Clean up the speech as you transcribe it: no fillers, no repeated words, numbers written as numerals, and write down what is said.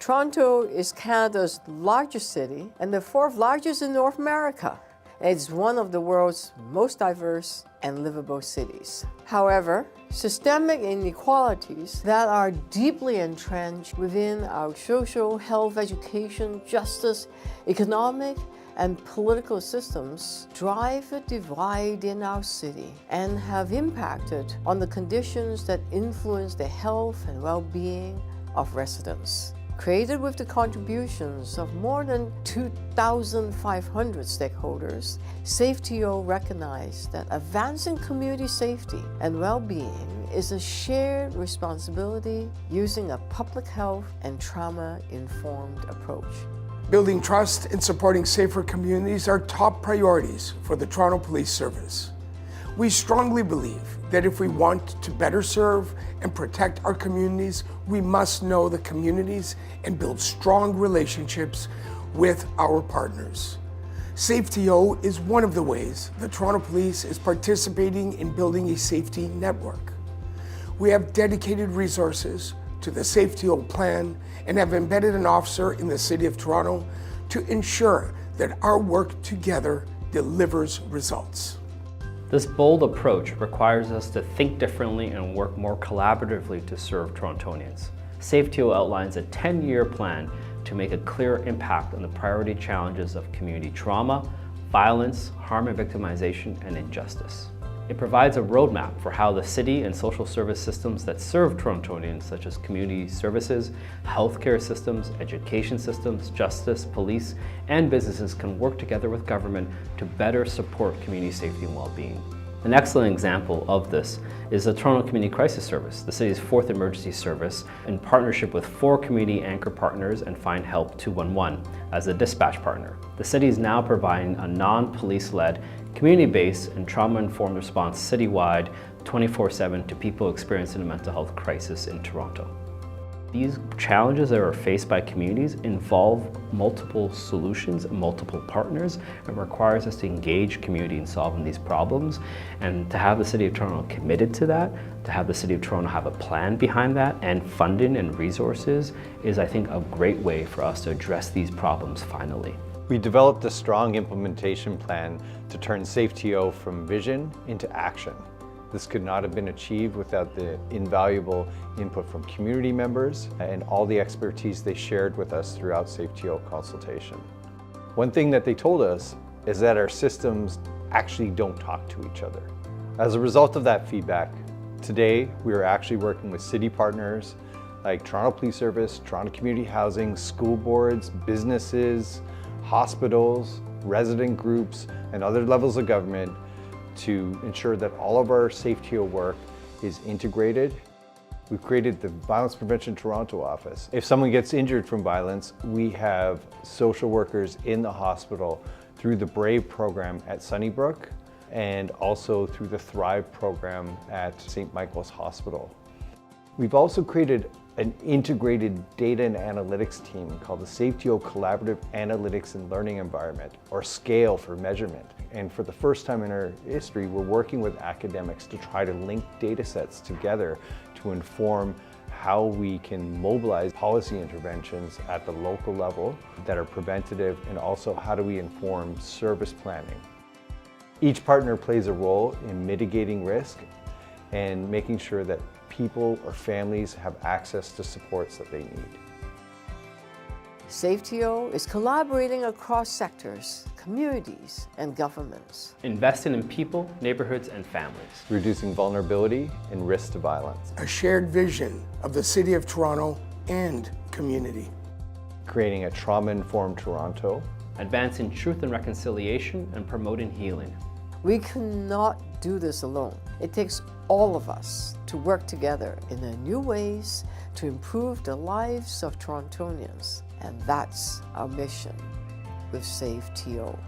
Toronto is Canada's largest city and the fourth largest in North America. It's one of the world's most diverse and livable cities. However, systemic inequalities that are deeply entrenched within our social, health, education, justice, economic, and political systems drive a divide in our city and have impacted on the conditions that influence the health and well-being of residents. Created with the contributions of more than 2,500 stakeholders, SafeTO recognized that advancing community safety and well-being is a shared responsibility using a public health and trauma-informed approach. Building trust and supporting safer communities are top priorities for the Toronto Police Service. We strongly believe that if we want to better serve and protect our communities, we must know the communities and build strong relationships with our partners. SafeTO is one of the ways the Toronto Police is participating in building a safety network. We have dedicated resources to the SafeTO plan and have embedded an officer in the City of Toronto to ensure that our work together delivers results. This bold approach requires us to think differently and work more collaboratively to serve Torontonians. SafeTO outlines a 10-year plan to make a clear impact on the priority challenges of community trauma, violence, harm and victimization, and injustice. It provides a roadmap for how the city and social service systems that serve Torontonians, such as community services, healthcare systems, education systems, justice, police, and businesses can work together with government to better support community safety and well-being. An excellent example of this is the Toronto Community Crisis Service, the city's fourth emergency service, in partnership with 4 community anchor partners and Find Help 211 as a dispatch partner. The city is now providing a non-police-led, community-based and trauma-informed response citywide 24/7 to people experiencing a mental health crisis in Toronto. These challenges that are faced by communities involve multiple solutions, multiple partners, and requires us to engage community in solving these problems. And to have the City of Toronto committed to that, to have the City of Toronto have a plan behind that, and funding and resources is, I think, a great way for us to address these problems finally. We developed a strong implementation plan to turn SafeTO from vision into action. This could not have been achieved without the invaluable input from community members and all the expertise they shared with us throughout SafeTO consultation. One thing that they told us is that our systems actually don't talk to each other. As a result of that feedback, today we are actually working with city partners like Toronto Police Service, Toronto Community Housing, school boards, businesses, hospitals, resident groups, and other levels of government to ensure that all of our SafeTO work is integrated. We've created the Violence Prevention Toronto office. If someone gets injured from violence, we have social workers in the hospital through the BRAVE program at Sunnybrook and also through the THRIVE program at St. Michael's Hospital. We've also created an integrated data and analytics team called the SafeTO Collaborative Analytics and Learning Environment, or SCALE for measurement. And for the first time in our history, we're working with academics to try to link data sets together to inform how we can mobilize policy interventions at the local level that are preventative, and also how do we inform service planning. Each partner plays a role in mitigating risk and making sure that people or families have access to supports that they need. SafeTO is collaborating across sectors, communities, and governments. Investing in people, neighborhoods, and families. Reducing vulnerability and risk to violence. A shared vision of the City of Toronto and community. Creating a trauma-informed Toronto. Advancing truth and reconciliation and promoting healing. We cannot do this alone. It takes all of us to work together in new ways to improve the lives of Torontonians. And that's our mission with SafeTO.